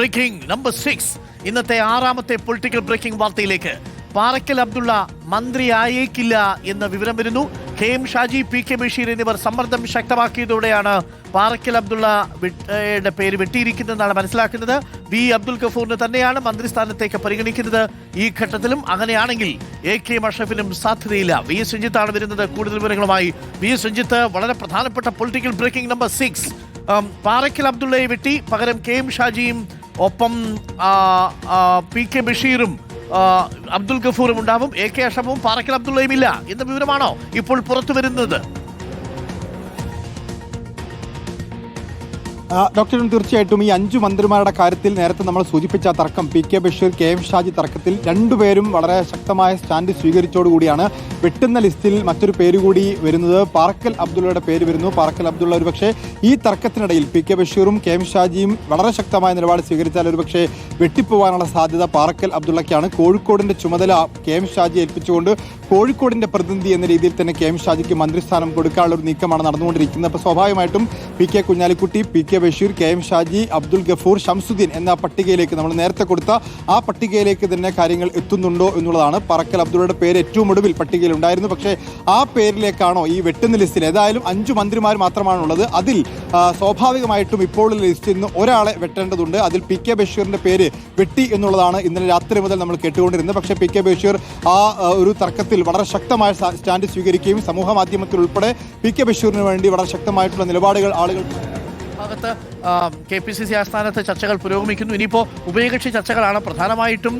Breaking number 6. ഇന്നത്തെ 6ാമത്തെ political breaking വാർത്തയിലേക്ക്. പാറക്കൽ അബ്ദുള്ള മന്ത്രിയായേക്കില്ല എന്ന വിവരം വരുന്നു. KM ഷാജി, PK ബഷീർ എന്നിവർ സമ്മർദ്ദം ശക്തമാക്കിയതോടെയാണ് പാറക്കൽ അബ്ദുള്ളയുടെ പേര് വെട്ടിയിരിക്കുന്നതെന്നാണ് മനസ്സിലാക്കുന്നത്. വി അബ്ദുൽ ഗഫൂറിന് തന്നെയാണ് മന്ത്രിസ്ഥാനത്തേക്ക് പരിഗണിക്കുന്നത്. ഈ ഘട്ടത്തിലും അങ്ങനെയാണെങ്കിൽ AK അഷ്റഫിനും സാധ്യതയില്ല. VS രഞ്ജിത്താണ് വരുന്നത് കൂടുതൽ വിവരങ്ങളുമായി. VS രഞ്ജിത്ത്, വളരെ പ്രധാനപ്പെട്ട പൊളിറ്റിക്കൽ ബ്രേക്കിംഗ് നമ്പർ 6. പാറക്കൽ അബ്ദുള്ളയെ വെട്ടി പകരം KM ഷാജിയും ഒപ്പം PK ബഷീറും അബ്ദുൽ ഗഫൂറും ഉണ്ടാവും. AK അഷ്റഫും പാറക്കൽ അബ്ദുള്ളയും ഇല്ല എന്ന വിവരമാണോ ഇപ്പോൾ പുറത്തു വരുന്നത്? ഡോക്ടർ, തീർച്ചയായിട്ടും ഈ 5 മന്ത്രിമാരുടെ കാര്യത്തിൽ നേരത്തെ നമ്മൾ സൂചിപ്പിച്ച തർക്കം, PK ബഷീർ KM ഷാജി തർക്കത്തിൽ രണ്ടുപേരും വളരെ ശക്തമായ സ്റ്റാൻഡ് സ്വീകരിച്ചോടുകൂടിയാണ് വെട്ടുന്ന ലിസ്റ്റിൽ മറ്റൊരു പേര് കൂടി വരുന്നത്. പാറക്കൽ അബ്ദുള്ളയുടെ പേര് വരുന്നു. പാറക്കൽ അബ്ദുള്ള ഒരുപക്ഷെ ഈ തർക്കത്തിനിടയിൽ PK ബഷീറും KM ഷാജിയും വളരെ ശക്തമായ നിലപാട് സ്വീകരിച്ചാൽ ഒരുപക്ഷെ വെട്ടിപ്പോവാനുള്ള സാധ്യത പാറക്കൽ അബ്ദുള്ളയ്ക്കാണ്. കോഴിക്കോടിന്റെ ചുമതല KM ഷാജി ഏൽപ്പിച്ചുകൊണ്ട് കോഴിക്കോടിന്റെ പ്രതിനിധി എന്ന രീതിയിൽ തന്നെ KM ഷാജിക്ക് മന്ത്രിസ്ഥാനം കൊടുക്കാനുള്ള ഒരു നീക്കമാണ് നടന്നുകൊണ്ടിരിക്കുന്നത്. അപ്പോൾ സ്വാഭാവികമായിട്ടും PK Kunhalikutty, PK Basheer, KM Shaji, Abdul Gafoor, Shamsuddin എന്ന പട്ടികയിലേക്ക്, നമ്മൾ നേരത്തെ കൊടുത്ത ആ പട്ടികയിലേക്ക് തന്നെ കാര്യങ്ങൾ എത്തുന്നുണ്ടോ എന്നുള്ളതാണ്. പാറക്കൽ അബ്ദുള്ളയുടെ പേര് ഏറ്റവും ഒടുവിൽ പട്ടികയിൽ ഉണ്ടായിരുന്നു. പക്ഷേ ആ പേരിലേക്കാണോ ഈ വെട്ടുന്ന ലിസ്റ്റിൽ? ഏതായാലും 5 മന്ത്രിമാർ മാത്രമാണുള്ളത്. അതിൽ സ്വാഭാവികമായിട്ടും ഇപ്പോഴുള്ള ലിസ്റ്റിൽ നിന്ന് ഒരാളെ വെട്ടേണ്ടതുണ്ട്. അതിൽ PK ബഷീറിന്റെ പേര് വെട്ടി എന്നുള്ളതാണ് ഇന്നലെ രാത്രി മുതൽ നമ്മൾ കേട്ടുകൊണ്ടിരുന്നത്. പക്ഷേ PK ബഷീർ ആ ഒരു തർക്കത്തിൽ വളരെ ശക്തമായ സ്റ്റാൻഡ് സ്വീകരിക്കുകയും സമൂഹ മാധ്യമത്തിൽ ഉൾപ്പെടെ PK ബഷീറിന് വേണ്ടി വളരെ ശക്തമായിട്ടുള്ള നിലപാടുകൾ ആളുകൾ ഭാഗത്ത് KPCC ആസ്ഥാനത്ത് ചർച്ചകൾ പുരോഗമിക്കുന്നു. ഇനിയിപ്പോൾ ഉഭയകക്ഷി ചർച്ചകളാണ്. പ്രധാനമായിട്ടും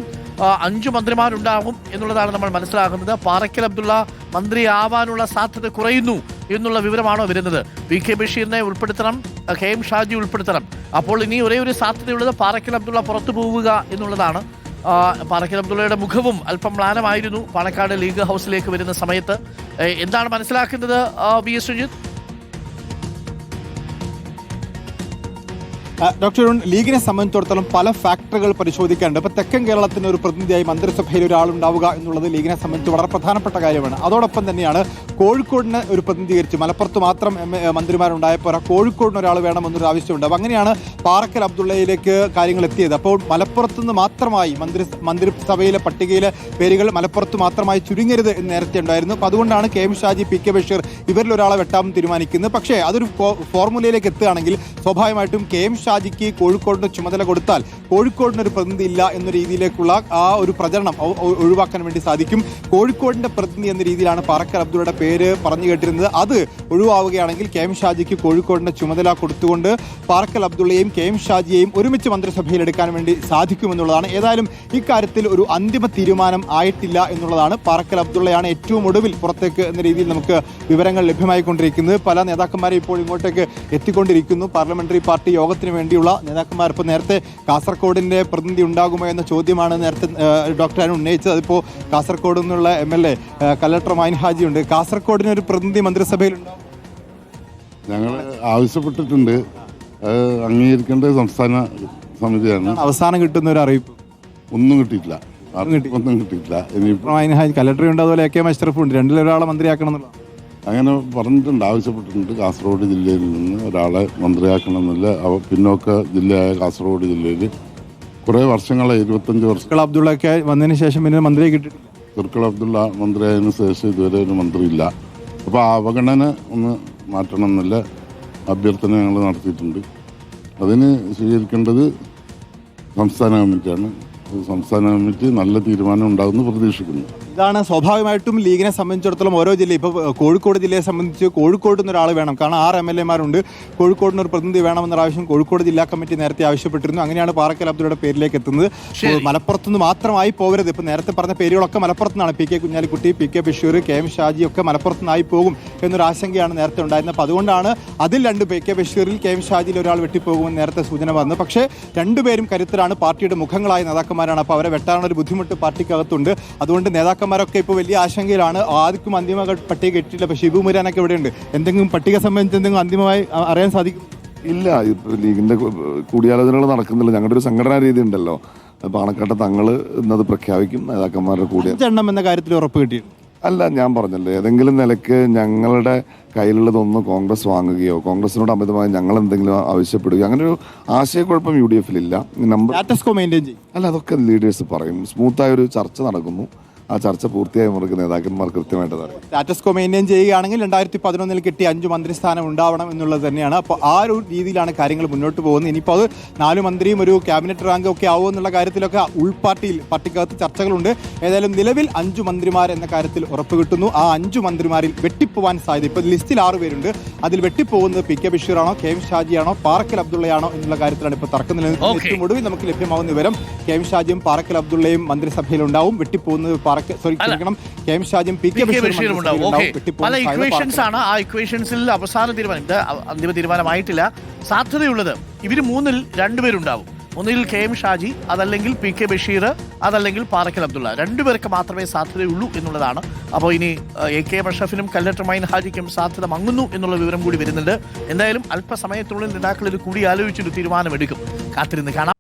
5 മന്ത്രിമാരുണ്ടാകും എന്നുള്ളതാണ് നമ്മൾ മനസ്സിലാക്കുന്നത്. പാറക്കൽ അബ്ദുള്ള മന്ത്രിയാവാനുള്ള സാധ്യത കുറയുന്നു എന്നുള്ള വിവരമാണോ വരുന്നത്? PK ബഷീറിനെ ഉൾപ്പെടുത്തണം, KM ഷാജി ഉൾപ്പെടുത്തണം. അപ്പോൾ ഇനി ഒരേ ഒരു സാധ്യതയുള്ളത് പാറക്കൽ അബ്ദുള്ള പുറത്തു പോവുക എന്നുള്ളതാണ്. പാറക്കൽ അബ്ദുള്ളയുടെ മുഖവും അല്പം മ്ലാനമായിരുന്നു പാണക്കാട് ലീഗ് ഹൗസിലേക്ക് വരുന്ന സമയത്ത്. എന്താണ് മനസ്സിലാക്കുന്നത് VS രഞ്ജിത്ത്? ഡോക്ടർ, ലീഗിനെ സംബന്ധിച്ചിടത്തോളം പല ഫാക്ടറുകൾ പരിശോധിക്കാനുണ്ട്. ഇപ്പോൾ തെക്കൻ കേരളത്തിന് ഒരു പ്രതിനിധിയായി മന്ത്രിസഭയിൽ ഒരാളുണ്ടാവുക എന്നുള്ളത് ലീഗിനെ സംബന്ധിച്ച് വളരെ പ്രധാനപ്പെട്ട കാര്യമാണ്. അതോടൊപ്പം തന്നെയാണ് കോഴിക്കോടിനെ ഒരു പ്രതിനിധീകരിച്ച്, മലപ്പുറത്ത് മാത്രം മന്ത്രിമാരുണ്ടായപ്പോൾ കോഴിക്കോടിന് ഒരാൾ വേണമെന്നൊരു ആവശ്യമുണ്ട്. അപ്പോൾ അങ്ങനെയാണ് പാറക്കൽ അബ്ദുള്ളയിലേക്ക് കാര്യങ്ങൾ എത്തിയത്. അപ്പോൾ മലപ്പുറത്ത് നിന്ന് മാത്രമായി മന്ത്രിസഭയിലെ പട്ടികയിലെ പേരുകൾ മലപ്പുറത്ത് മാത്രമായി ചുരുങ്ങരുത് എന്ന് നേരത്തെ ഉണ്ടായിരുന്നു. അപ്പോൾ അതുകൊണ്ടാണ് KM ഷാജി, PK ബഷീർ ഇവരിൽ ഒരാളെ വെട്ടാമെന്ന് തീരുമാനിക്കുന്നത്. പക്ഷേ അതൊരു ഫോർമുലയിലേക്ക് എത്തുകയാണെങ്കിൽ സ്വാഭാവികമായിട്ടും KM ഷാജിക്ക് കോഴിക്കോടിന്റെ ചുമതല കൊടുത്താൽ കോഴിക്കോടിനൊരു പ്രതിനിധി ഇല്ല എന്ന രീതിയിലേക്കുള്ള ആ ഒരു പ്രചരണം ഒഴിവാക്കാൻ വേണ്ടി സാധിക്കും. കോഴിക്കോടിന്റെ പ്രതിനിധി എന്ന രീതിയിലാണ് പാറക്കൽ അബ്ദുള്ളയുടെ പേര് പറഞ്ഞു കേട്ടിരുന്നത്. അത് ഒഴിവാവുകയാണെങ്കിൽ KM ഷാജിക്ക് കോഴിക്കോടിന്റെ ചുമതല കൊടുത്തുകൊണ്ട് പാറക്കൽ അബ്ദുള്ളയെയും KM ഷാജിയെയും ഒരുമിച്ച് മന്ത്രിസഭയിൽ എടുക്കാൻ വേണ്ടി സാധിക്കുമെന്നുള്ളതാണ്. ഏതായാലും ഇക്കാര്യത്തിൽ ഒരു അന്തിമ തീരുമാനം ആയിട്ടില്ല എന്നുള്ളതാണ്. പാറക്കൽ അബ്ദുള്ളയാണ് ഏറ്റവും ഒടുവിൽ പുറത്തേക്ക് എന്ന രീതിയിൽ നമുക്ക് വിവരങ്ങൾ ലഭ്യമായിക്കൊണ്ടിരിക്കുന്നത്. പല നേതാക്കന്മാരെ ഇപ്പോൾ ഇങ്ങോട്ടേക്ക് എത്തിക്കൊണ്ടിരിക്കുന്നു. പാർലമെന്ററി പാർട്ടി യോഗത്തിന് വേണ്ടിയുള്ള നേതാക്കന്മാർ. ഇപ്പോൾ നേരത്തെ കാസർഗോഡിന്റെ പ്രതിനിധി ഉണ്ടാകുമോ എന്ന ചോദ്യമാണ് നേരത്തെ ഡോക്ടർ അനു ഉന്നയിച്ചത്. അതിപ്പോൾ കാസർഗോഡ് നിന്നുള്ള MLA കലക്ടർ മൈൻ ഹാജി ഉണ്ട്. കാസർഗോഡിന് ഒരു പ്രതിനിധി മന്ത്രിസഭയിൽ ഉണ്ടാവും? ഞങ്ങൾ ആവശ്യപ്പെട്ടിട്ടുണ്ട്. അംഗീകരിക്കേണ്ടത് സംസ്ഥാന സമിതിയാണ്. അവസാനം കിട്ടുന്ന ഒരു അറിയിപ്പ് ഒന്നും കിട്ടിയിട്ടില്ല. ഒന്നും കിട്ടിയിട്ടില്ല. ഇനിയിപ്പോൾ മൈൻ ഹാജി കലക്ടർ ഉണ്ട്, അതുപോലെ AK അഷ്റഫും ഉണ്ട്. രണ്ടിലൊരാളെ മന്ത്രിയാക്കണം എന്നുള്ള അങ്ങനെ പറഞ്ഞിട്ടുണ്ട്, ആവശ്യപ്പെട്ടിട്ടുണ്ട്. കാസർഗോഡ് ജില്ലയിൽ നിന്ന് ഒരാളെ മന്ത്രിയാക്കണമെന്നില്ല. പിന്നോക്ക ജില്ലയായ കാസർഗോഡ് ജില്ലയിൽ കുറേ വർഷങ്ങളെ 25 വർഷം അബ്ദുള്ളക്ക് വന്നതിന് ശേഷം പിന്നെ മന്ത്രിയെ കിട്ടിയിട്ടില്ല. തുർക്കൽ അബ്ദുള്ള മന്ത്രിയായതിനു ശേഷം ഇതുവരെ ഒരു മന്ത്രിയില്ല. അപ്പോൾ ആ അവഗണന ഒന്ന് മാറ്റണം എന്നുള്ള അഭ്യർത്ഥന ഞങ്ങൾ നടത്തിയിട്ടുണ്ട്. അതിന് സ്വീകരിക്കേണ്ടത് സംസ്ഥാന കമ്മിറ്റിയാണ്. സംസ്ഥാന കമ്മിറ്റി നല്ല തീരുമാനം ഉണ്ടാകുമെന്ന് പ്രതീക്ഷിക്കുന്നു. ഇതാണ് സ്വാഭാവികമായിട്ടും ലീഗിനെ സംബന്ധിച്ചിടത്തോളം ഓരോ ജില്ല, ഇപ്പോൾ കോഴിക്കോട് ജില്ലയെ സംബന്ധിച്ച് കോഴിക്കോട് നിന്ന് ഒരാൾ വേണം. കാരണം 6 MLA-മാരുണ്ട്. കോഴിക്കോടിന് ഒരു പ്രതിനിധി വേണമെന്നൊരു ആവശ്യം കോഴിക്കോട് ജില്ലാ കമ്മിറ്റി നേരത്തെ ആവശ്യപ്പെട്ടിരുന്നു. അങ്ങനെയാണ് പാറക്കൽ അബ്ദുള്ളയുടെ പേരിലേക്ക് എത്തുന്നത്. മലപ്പുറത്തുനിന്ന് മാത്രമായി പോകരുത്. ഇപ്പോൾ നേരത്തെ പറഞ്ഞ പേരുകളൊക്കെ മലപ്പുറത്തുനിന്നാണ്. PK Kunhalikutty, PK Basheer, KM Shaji ഒക്കെ മലപ്പുറത്തുനിന്നായി പോകും എന്നൊരു ആശങ്കയാണ് നേരത്തെ ഉണ്ടായിരുന്നത്. അപ്പോൾ അതുകൊണ്ടാണ് അതിൽ 2 PK ബഷീറിൽ KM ഷാജിയിൽ ഒരാൾ വെട്ടിപ്പോകുമെന്ന് നേരത്തെ സൂചന വന്നത്. പക്ഷേ രണ്ടുപേരും കരുത്തരാണ്, പാർട്ടിയുടെ മുഖങ്ങളായ നേതാക്കന്മാരാണ്. അപ്പോൾ അവരെ വെട്ടാനുള്ള ഒരു ബുദ്ധിമുട്ട് പാർട്ടിക്കകത്തുണ്ട്. അതുകൊണ്ട് നേതാക്കന്മാരൊക്കെ ഇപ്പോൾ വലിയ ആശങ്കയിലാണ്. ആർക്കും അന്തിമ പട്ടിക കിട്ടിയില്ല. പക്ഷേ ഷിബു മുരാനൊക്കെ ഇവിടെയുണ്ട്. എന്തെങ്കിലും പട്ടിക സംബന്ധിച്ച് എന്തെങ്കിലും അന്തിമമായി അറിയാൻ സാധിക്കും? ഇല്ല, ഇപ്പോൾ ലീഗിൻ്റെ കൂടിയാലോചനകൾ നടക്കുന്നില്ല. ഞങ്ങളുടെ ഒരു സംഘടനാ രീതി ഉണ്ടല്ലോ. പാണക്കാട്ടെ തങ്ങൾ ഇന്നത് പ്രഖ്യാപിക്കും. നേതാക്കന്മാരുടെ കൂടി 5 എണ്ണം എന്ന കാര്യത്തിൽ ഉറപ്പ് കിട്ടി. അല്ല, ഞാൻ പറഞ്ഞല്ലോ, ഏതെങ്കിലും നിലയ്ക്ക് ഞങ്ങളുടെ കയ്യിലുള്ളതൊന്ന് കോൺഗ്രസ് വാങ്ങുകയോ കോൺഗ്രസിനോട് അമിതമായി ഞങ്ങൾ എന്തെങ്കിലും ആവശ്യപ്പെടുകയോ അങ്ങനെ ഒരു ആശയക്കുഴപ്പം UDF-ലില്ല. നമ്പർ സ്റ്റാറ്റസ് കോ മെയിൻറ്റെയിൻ ചെയ്യും. അല്ല, അതൊക്കെ ലീഡേഴ്സ് പറയും. സ്മൂത്തായ ഒരു ചർച്ച നടക്കുന്നു. ആ ചർച്ച പൂർത്തിയായി മുറുക്ക് നേതാക്കന്മാർ കൃത്യമായിട്ട് അറിയാം. സ്റ്റാറ്റസ് കോ മെയിൻറ്റെയിൻ ചെയ്യുകയാണെങ്കിൽ 2011 കിട്ടിയ 5 മന്ത്രിസ്ഥാനം ഉണ്ടാവണം എന്നുള്ളത് തന്നെയാണ്. അപ്പോൾ ആ ഒരു രീതിയിലാണ് കാര്യങ്ങൾ മുന്നോട്ട് പോകുന്നത്. ഇനിയിപ്പോൾ അത് 4 മന്ത്രിയും ഒരു ക്യാബിനറ്റ് റാങ്കും ഒക്കെ ആവും എന്നുള്ള കാര്യത്തിലൊക്കെ പാർട്ടിക്കകത്ത് ചർച്ചകളുണ്ട്. ഏതായാലും നിലവിൽ 5 മന്ത്രിമാർ എന്ന കാര്യത്തിൽ ഉറപ്പ് കിട്ടുന്നു. ആ 5 മന്ത്രിമാരിൽ വെട്ടിപ്പോവാൻ സാധ്യത, ഇപ്പോൾ ലിസ്റ്റിൽ 6 പേരുണ്ട്. അതിൽ വെട്ടിപ്പോകുന്നത് PK ബഷീറാണോ KM ഷാജിയാണോ പാറക്കൽ അബ്ദുള്ളയാണോ എന്നുള്ള കാര്യത്തിലാണ് ഇപ്പോൾ തർക്കം നിലനിൽക്കുന്നത്. ഏറ്റവും ഒടുവിൽ നമുക്ക് ലഭ്യമാകുന്ന വിവരം KM ഷാജിയും പാറക്കൽ അബ്ദുള്ളയും മന്ത്രിസഭയിൽ ഉണ്ടാവും. വെട്ടിപ്പോകുന്നത് KM ഷാജിയും PK ബഷീറും ഉണ്ടാവും. പല ഇക്വേഷൻസ് ആണ്. ആ ഇക്വേഷൻസിൽ അവസാന തീരുമാനം, ഇത് അന്തിമ തീരുമാനമായിട്ടില്ല. സാധ്യതയുള്ളത് ഇവർ 3-ൽ 2 പേരുണ്ടാവും. ഒന്നിൽ KM ഷാജി, അതല്ലെങ്കിൽ PK ബഷീർ, അതല്ലെങ്കിൽ പാറക്കൽ അബ്ദുള്ള. 2 പേർക്ക് മാത്രമേ സാധ്യതയുള്ളൂ എന്നുള്ളതാണ്. അപ്പോൾ ഇനി AK അഷ്റഫിനും കല്ലറ്റർ മൈൻ ഹാജിക്കും സാധ്യത മങ്ങുന്നു എന്നുള്ള വിവരം കൂടി വരുന്നുണ്ട്. എന്തായാലും അല്പസമയത്തിനുള്ളിൽ നേതാക്കൾ ഇത് കൂടി ആലോചിച്ചൊരു തീരുമാനമെടുക്കും. കാത്തിരുന്ന് കാണാം.